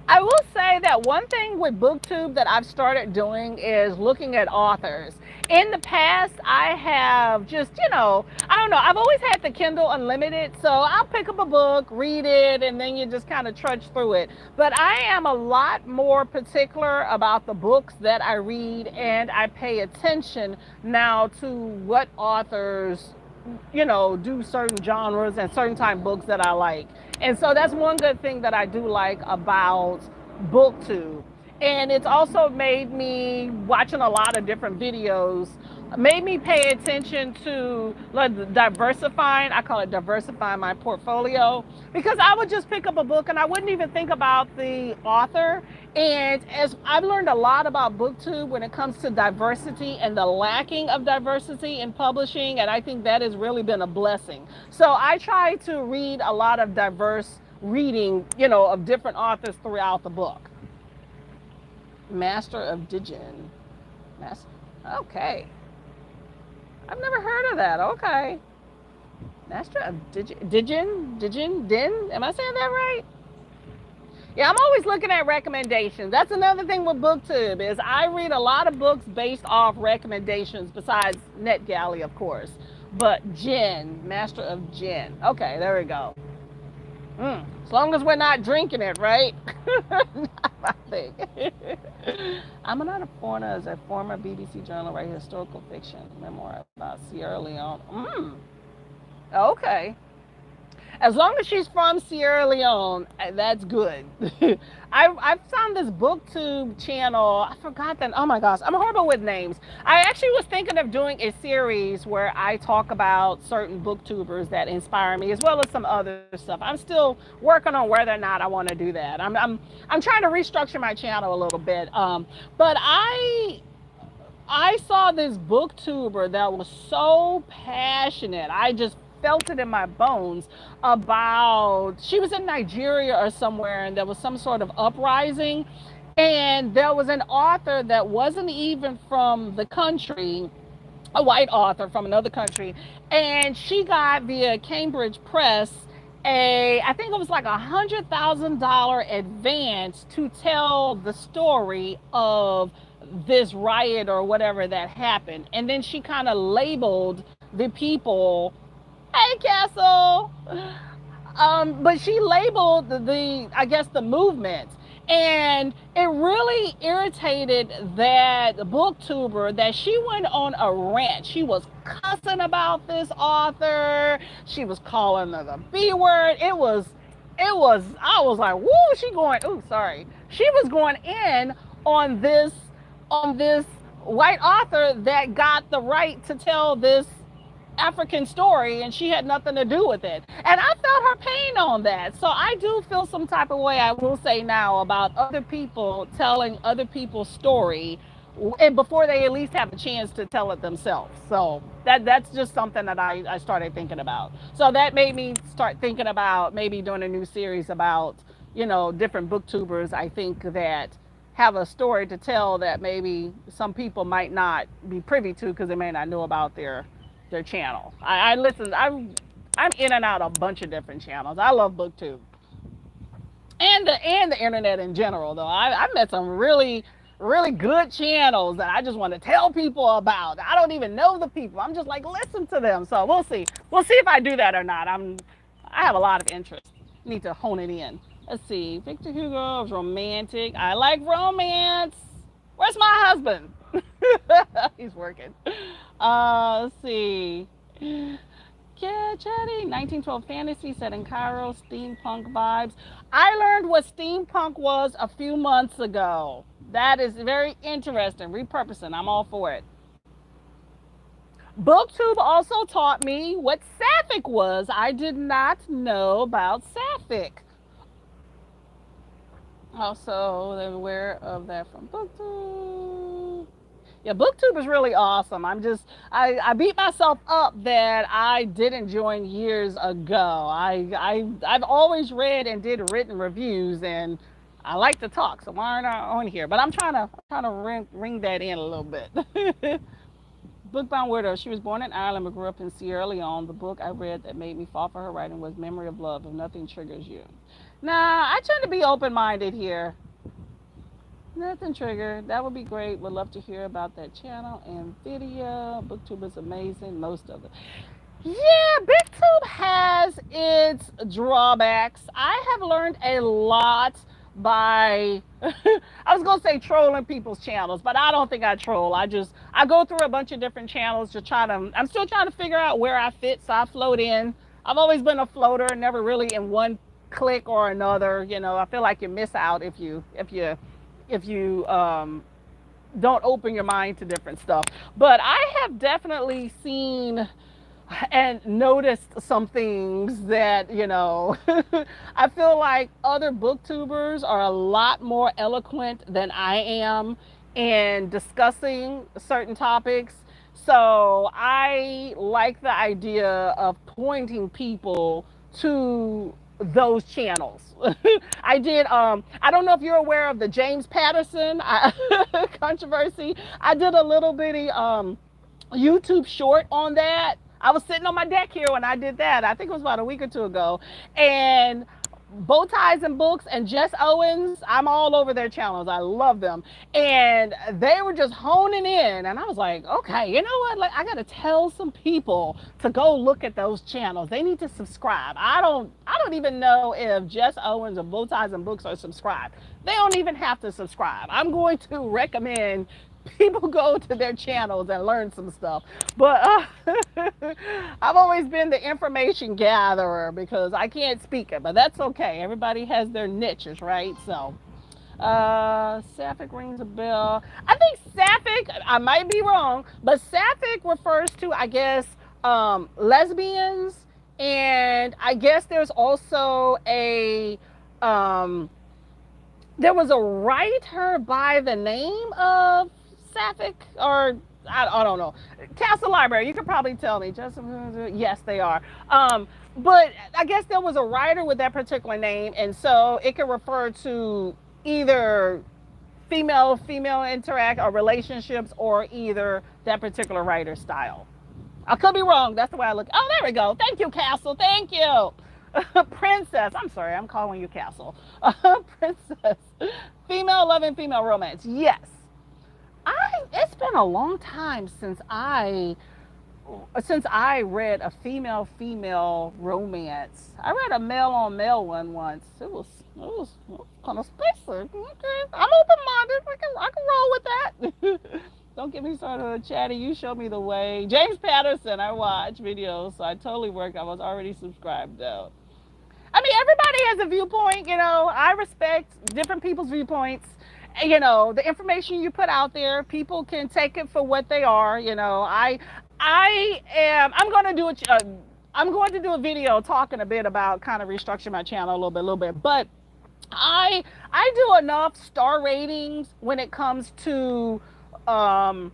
I will say that one thing with BookTube that I've started doing is looking at authors. In the past, I have just, you know, I don't know, I've always had the Kindle Unlimited, so I'll pick up a book, read it, and then you just kind of trudge through it. But I am a lot more particular about the books that I read, and I pay attention now to what authors, you know, do certain genres and certain type books that I like. And so that's one good thing that I do like about BookTube. And it's also made me watching a lot of different videos, made me pay attention to like diversifying. I call it diversifying my portfolio, because I would just pick up a book and I wouldn't even think about the author. And as I've learned a lot about BookTube when it comes to diversity and the lacking of diversity in publishing, and I think that has really been a blessing. So I try to read a lot of diverse reading, you know, of different authors throughout the book. Master of Djinn. Okay. I've never heard of that. Okay. Master of Djinn? Am I saying that right? Yeah, I'm always looking at recommendations. That's another thing with BookTube is I read a lot of books based off recommendations besides NetGalley, of course. But Djinn, Master of Djinn. Okay, there we go. As long as we're not drinking it, right? I think. Amanada Forna is a former BBC journalist, writing historical fiction memoir about Sierra Leone. Okay. As long as she's from Sierra Leone, that's good. I found this BookTube channel. I forgot that. Oh my gosh, I'm horrible with names. I actually was thinking of doing a series where I talk about certain BookTubers that inspire me, as well as some other stuff. I'm still working on whether or not I want to do that. I'm trying to restructure my channel a little bit. But I saw this BookTuber that was so passionate. I just felt it in my bones about, she was in Nigeria or somewhere, and there was some sort of uprising, and there was an author that wasn't even from the country, a white author from another country, and she got via Cambridge Press I think it was like $100,000 advance to tell the story of this riot or whatever that happened. And then she kind of labeled the people, hey, Castle. But she labeled I guess, the movement. And it really irritated that booktuber that she went on a rant. She was cussing about this author. She was calling her the B word. I was like, woo, she going, ooh, sorry. She was going in on this white author that got the right to tell this African story, and she had nothing to do with it. And I felt her pain on that. So I do feel some type of way, I will say now, about other people telling other people's story, and before they at least have a chance to tell it themselves. So that's just something that I started thinking about. So that made me start thinking about maybe doing a new series about, different booktubers. I think that have a story to tell that maybe some people might not be privy to because they may not know about their channel. I listen. I'm in and out of a bunch of different channels. I love BookTube and the internet in general. Though I've met some really good channels that I just want to tell people about. I don't even know the people. I'm just like, listen to them. So we'll see. We'll see if I do that or not. I have a lot of interest. Need to hone it in. Let's see. Victor Hugo is romantic. I like romance. Where's my husband? He's working. Let's see. Yeah, Chatty. 1912 fantasy set in Cairo, steampunk vibes. I learned what steampunk was a few months ago. That is very interesting. Repurposing. I'm all for it. BookTube also taught me what Sapphic was. I did not know about Sapphic. Also, they're aware of that from BookTube. Yeah, BookTube is really awesome. I beat myself up that I didn't join years ago. I've always read and did written reviews, and I like to talk, so why aren't I on here? But I'm trying to ring that in a little bit. Bookbound Widow. She was born in Ireland but grew up in Sierra Leone. The book I read that made me fall for her writing was Memory of Love, If Nothing Triggers You. Nah, I tend to be open-minded here. Nothing triggered. That would be great. Would love to hear about that channel and video. BookTube is amazing. Most of it. Yeah, BookTube has its drawbacks. I have learned a lot by I was gonna say trolling people's channels, but I don't think I troll. I go through a bunch of different channels to I'm still trying to figure out where I fit, so I float in. I've always been a floater, never really in one click or another. I feel like you miss out if you don't open your mind to different stuff. But I have definitely seen and noticed some things that, I feel like other booktubers are a lot more eloquent than I am in discussing certain topics. So I like the idea of pointing people to those channels. I did I don't know if you're aware of the James Patterson controversy. I did a little bitty YouTube short on that. I was sitting on my deck here when I did that. I think it was about a week or two ago. And Bow Ties and Books and Jess Owens, I'm all over their channels. I love them. And they were just honing in. And I was like, okay, you know what? Like, I got to tell some people to go look at those channels. They need to subscribe. I don't even know if Jess Owens or Bow Ties and Books are subscribed. They don't even have to subscribe. I'm going to recommend people go to their channels and learn some stuff. But I've always been the information gatherer because I can't speak it, but that's okay. Everybody has their niches, right? So Sapphic rings a bell. I think Sapphic, I might be wrong, but Sapphic refers to, I guess, lesbians, and I guess there's also there was a writer by the name of Sapphic, or I don't know. Castle Library, you could probably tell me. Yes, they are. But I guess there was a writer with that particular name, and so it could refer to either female interact or relationships, or either that particular writer's style. I could be wrong. That's the way I look. Oh, there we go. Thank you, Castle. Thank you. Princess. I'm sorry, I'm calling you Castle. Princess. Female loving female romance. Yes. It's been a long time since I read a female romance. I read a male on male one once. It was kind of spicy. Okay, I'm open minded. I can roll with that. Don't get me started on Chatty. You show me the way. James Patterson. I watch videos, so I totally work. I was already subscribed though. I mean, everybody has a viewpoint. I respect different people's viewpoints. The information you put out there, people can take it for what they are. I am. I'm going to do a video talking a bit about kind of restructuring my channel a little bit. But I do enough star ratings um,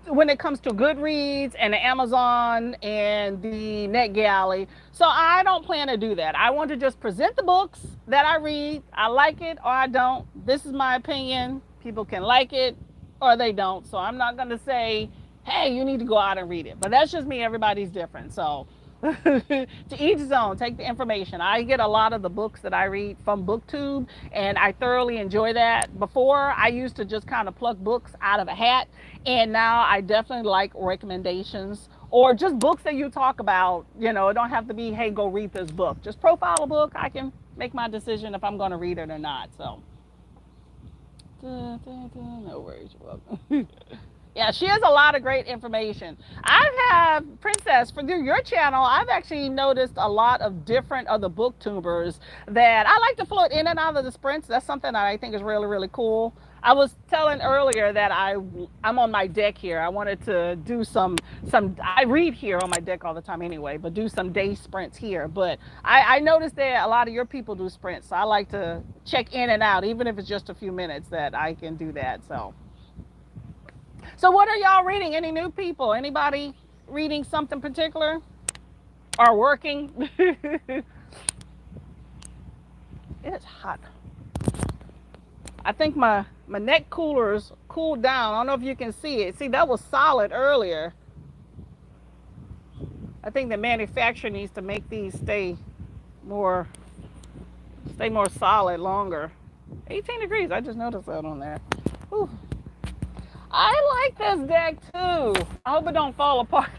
when it comes to Goodreads and Amazon and the NetGalley. So I don't plan to do that. I want to just present the books that I read. I like it or I don't. This is my opinion. People can like it or they don't. So I'm not going to say, hey, you need to go out and read it. But that's just me. Everybody's different. So to each his own. Take the information. I get a lot of the books that I read from BookTube, and I thoroughly enjoy that. Before, I used to just kind of pluck books out of a hat, and now I definitely like recommendations or just books that you talk about. It don't have to be, hey, go read this book. Just profile a book. I can make my decision if I'm going to read it or not. So, no worries. You're welcome. Yeah, she has a lot of great information. I have, Princess, through your channel, I've actually noticed a lot of different other booktubers that I like to float in and out of the sprints. That's something that I think is really, really cool. I was telling earlier that I'm on my deck here. I wanted to do I read here on my deck all the time anyway, but do some day sprints here. But I noticed that a lot of your people do sprints. So I like to check in and out, even if it's just a few minutes that I can do that. So what are y'all reading? Any new people? Anybody reading something particular or working? It is hot. I think my neck coolers cooled down. I don't know if you can see it. See, that was solid earlier. I think the manufacturer needs to make these stay more solid longer. 18 degrees. I just noticed that on there. Whew. I like this deck too. I hope it don't fall apart.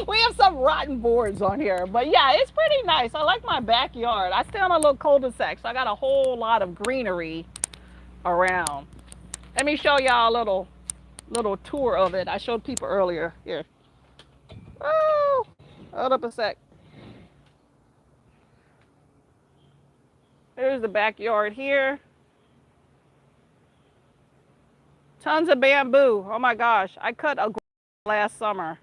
We have some rotten boards on here, but yeah, it's pretty nice. I like my backyard. I stay on a little cul-de-sac, so I got a whole lot of greenery around. Let me show y'all a little tour of it. I showed people earlier. Here. Oh, hold up a sec. There's the backyard here. Tons of bamboo. Oh my gosh. I cut a last summer.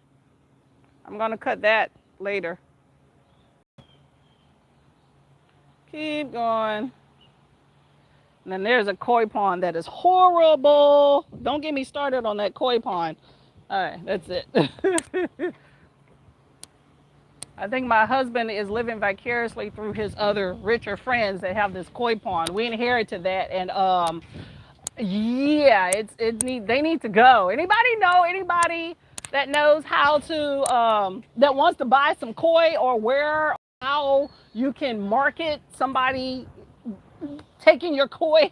I'm going to cut that later. Keep going. And then there's a koi pond that is horrible. Don't get me started on that koi pond. All right, that's it. I think my husband is living vicariously through his other richer friends that have this koi pond. We inherited that, and yeah, they need to go. Anybody know anybody that knows how to that wants to buy some koi, or how you can market somebody taking your koi?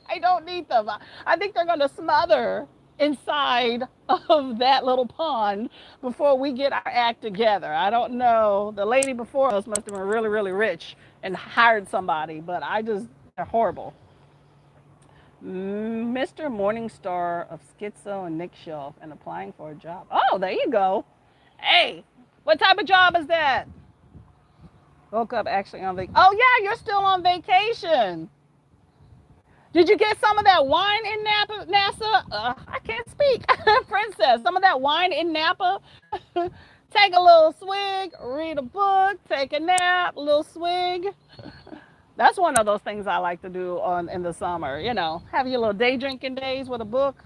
I don't need them. I think they're going to smother inside of that little pond before we get our act together. I don't know. The lady before us must have been really, really rich and hired somebody, but they're horrible. Mr. Morningstar of Schizo and Nick Shelf and applying for a job. Oh, there you go. Hey, what type of job is that? Woke up actually on vacation. Oh, yeah, you're still on vacation. Did you get some of that wine in Napa, NASA? I can't speak. Princess, some of that wine in Napa? Take a little swig, read a book, take a nap, a little swig. That's one of those things I like to do in the summer. Have your little day drinking days with a book.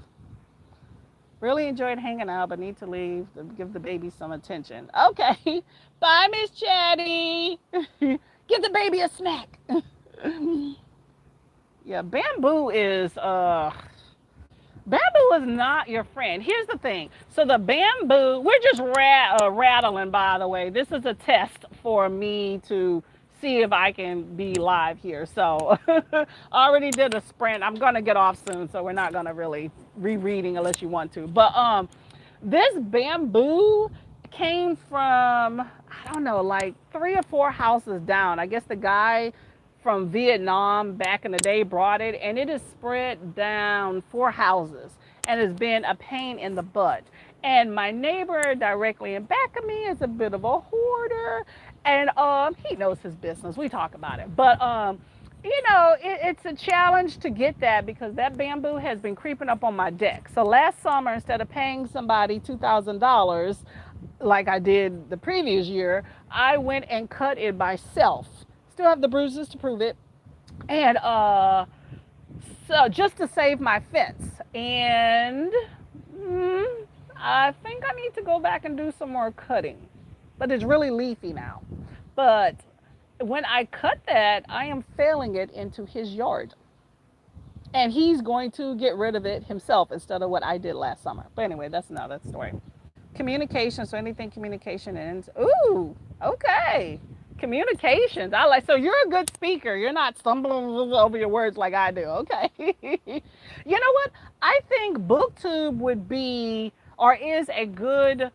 Really enjoyed hanging out, but need to leave to give the baby some attention. Okay. Bye, Miss Chatty. Give the baby a snack. Yeah, bamboo is, Bamboo is not your friend. Here's the thing. So the bamboo, we're just rattling, by the way. This is a test for me to see if I can be live here. So I already did a sprint. I'm going to get off soon, so we're not going to really rereading unless you want to. But this bamboo came from, I don't know, like 3 or 4 houses down. I guess the guy from Vietnam back in the day brought it, and it is spread down 4 houses and has been a pain in the butt. And my neighbor directly in back of me is a bit of a hoarder, and he knows his business. We talk about it, but it's a challenge to get that because that bamboo has been creeping up on my deck. So last summer, instead of paying somebody $2,000 like I did the previous year, I went and cut it myself. Still have the bruises to prove it. And so just to save my fence. And I think I need to go back and do some more cutting. But it's really leafy now. But when I cut that, I am failing it into his yard. And he's going to get rid of it himself instead of what I did last summer. But anyway, that's another story. Communication, so anything communication ends. Ooh, okay. Communications. I like, so you're a good speaker. You're not stumbling over your words like I do. Okay. You know what? I think BookTube would be or is a good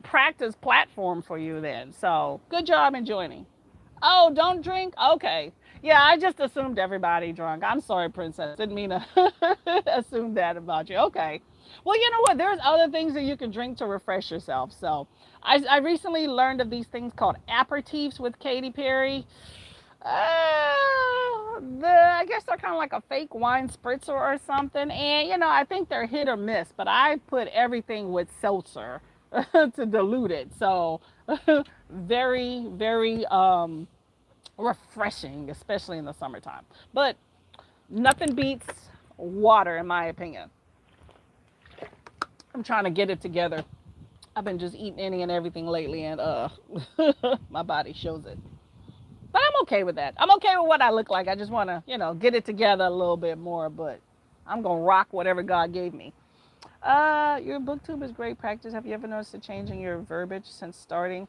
practice platform for you then. So good job in joining. Oh, don't drink? Okay. Yeah, I just assumed everybody drunk. I'm sorry, princess. Didn't mean to assume that about you. Okay. Well, you know what? There's other things that you can drink to refresh yourself. So I recently learned of these things called aperitifs with Katy Perry. I guess they're kind of like a fake wine spritzer or something. And, I think they're hit or miss. But I put everything with seltzer to dilute it. So very, very refreshing, especially in the summertime. But nothing beats water, in my opinion. I'm trying to get it together. I've been just eating any and everything lately, and my body shows it. But I'm okay with that. I'm okay with what I look like. I just want to, get it together a little bit more. But I'm gonna rock whatever God gave me. Your BookTube is great practice. Have you ever noticed a change in your verbiage since starting?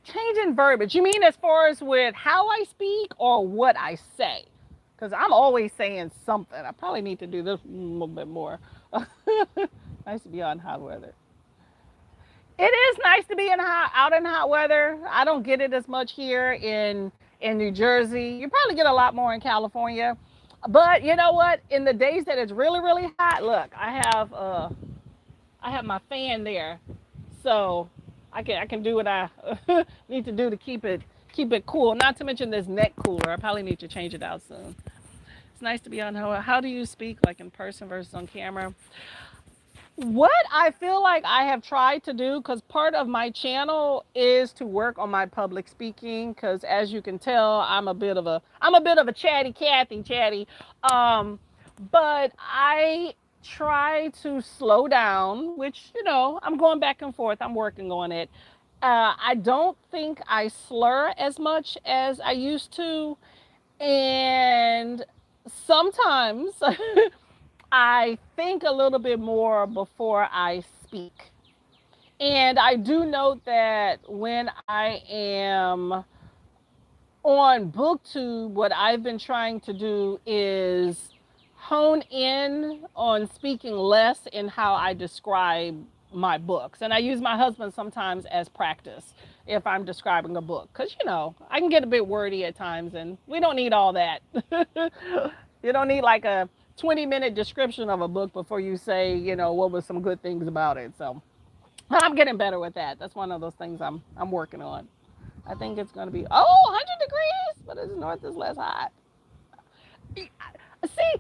Change in verbiage. You mean as far as with how I speak or what I say? Because I'm always saying something. I probably need to do this a little bit more. Nice to be out in hot weather. It is nice to be out in hot weather. I don't get it as much here in New Jersey. You probably get a lot more in California. But you know what? In the days that it's really, really hot, look, I have my fan there. So I can do what I need to do to keep it cool. Not to mention this neck cooler. I probably need to change it out soon. It's nice to be on. How do you speak, like in person versus on camera? What I feel like I have tried to do, because part of my channel is to work on my public speaking, because as you can tell, I'm a bit of a chatty Cathy. But I try to slow down, which I'm going back and forth. I'm working on it. I don't think I slur as much as I used to, and sometimes I think a little bit more before I speak. And I do note that when I am on BookTube, what I've been trying to do is hone in on speaking less in how I describe my books. And I use my husband sometimes as practice if I'm describing a book. Because, I can get a bit wordy at times, and we don't need all that. You don't need like a 20-minute description of a book before you say, what were some good things about it. So I'm getting better with that. That's one of those things I'm working on. I think it's going to be, 100 degrees, but it's north is less hot. See,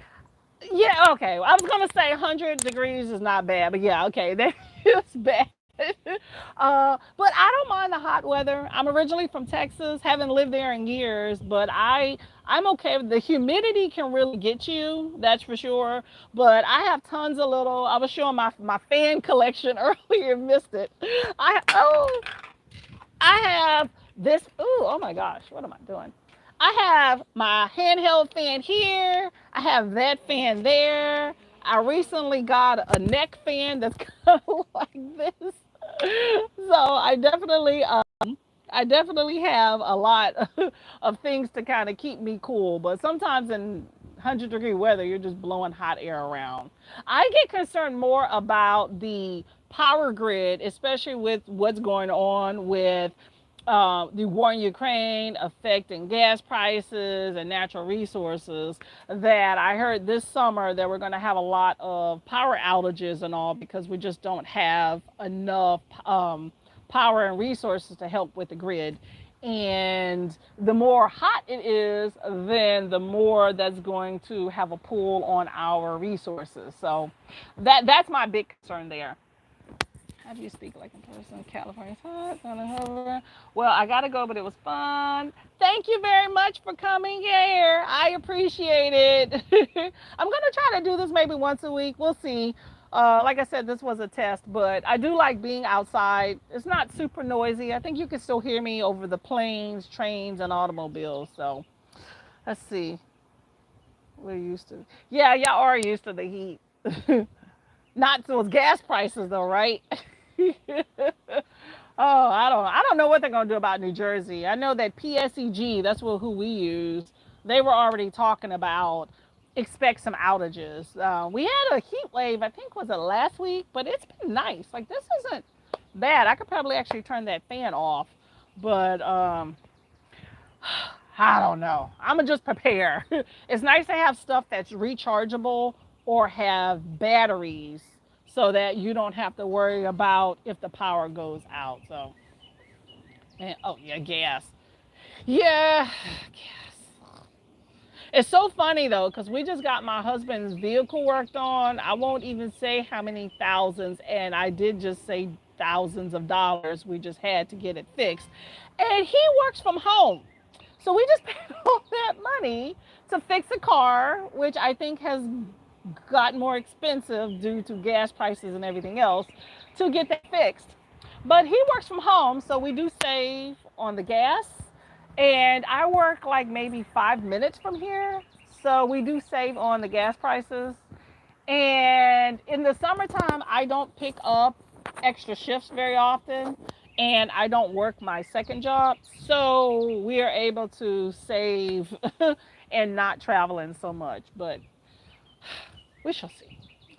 yeah, okay. I was going to say 100 degrees is not bad, but yeah, okay, that is bad. But I don't mind the hot weather. I'm originally from Texas, haven't lived there in years, but I'm okay with the humidity can really get you, that's for sure. But I have tons of I was showing my fan collection earlier, missed it. I have this, oh my gosh, what am I doing? I have my handheld fan here. I have that fan there. I recently got a neck fan that's kind of like this. So I definitely have a lot of things to kind of keep me cool. But sometimes in 100-degree weather, you're just blowing hot air around. I get concerned more about the power grid, especially with what's going on with the war in Ukraine affecting gas prices and natural resources. That I heard this summer that we're going to have a lot of power outages and all because we just don't have enough power and resources to help with the grid. And the more hot it is, then the more that's going to have a pull on our resources. So that's my big concern there. How do you speak like in person? California's hot. Gonna hover. Well, I gotta go, but it was fun. Thank you very much for coming here. I appreciate it. I'm gonna try to do this maybe once a week. We'll see. Like I said, this was a test, but I do like being outside. It's not super noisy. I think you can still hear me over the planes, trains, and automobiles. So let's see. We're used to. Yeah, y'all are used to the heat. Not those gas prices, though, right? Oh, I don't know what they're gonna do about New Jersey. I know that PSEG, that's who we use. They were already talking about expect some outages. We had a heat wave, I think was it last week, but it's been nice. Like this isn't bad. I could probably actually turn that fan off, but I don't know. I'm gonna just prepare. It's nice to have stuff that's rechargeable or have batteries so that you don't have to worry about if the power goes out. So, and, oh yeah, gas. Yeah, gas. It's so funny though, because we just got my husband's vehicle worked on. I won't even say how many thousands, and I did just say thousands of dollars. We just had to get it fixed. And he works from home. So we just paid all that money to fix a car, which I think has gotten more expensive due to gas prices and everything else to get that fixed. But he works from home, so we do save on the gas. And I work like maybe 5 minutes from here, so we do save on the gas prices. And in the summertime, I don't pick up extra shifts very often, and I don't work my second job. So we are able to save and not traveling so much. But we shall see.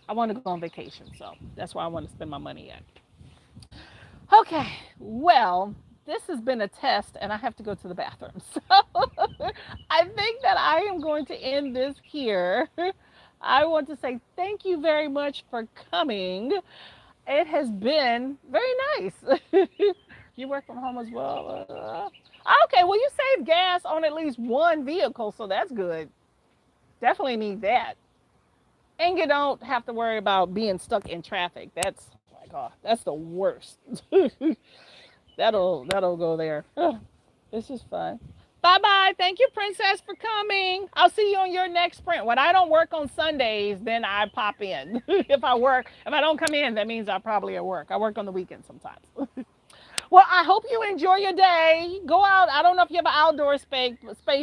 I want to go on vacation, so that's where I want to spend my money at. Okay, well, this has been a test, and I have to go to the bathroom. So I think that I am going to end this here. I want to say thank you very much for coming. It has been very nice. You work from home as well. Okay, well, you save gas on at least one vehicle, so that's good. Definitely need that. And you don't have to worry about being stuck in traffic. That's like, oh, that's the worst. That'll go there. This is fun. Bye bye. Thank you, Princess, for coming. I'll see you on your next sprint. When I don't work on Sundays, then I pop in. If I don't come in, that means I'm probably at work. I work on the weekend sometimes. Well, I hope you enjoy your day. Go out. I don't know if you have an outdoor space,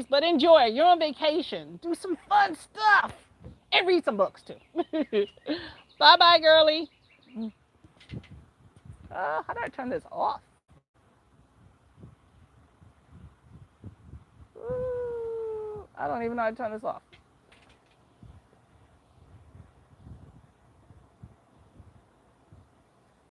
but enjoy it. You're on vacation. Do some fun stuff and read some books too. Bye bye, girly. How do I turn this off? I don't even know how to turn this off.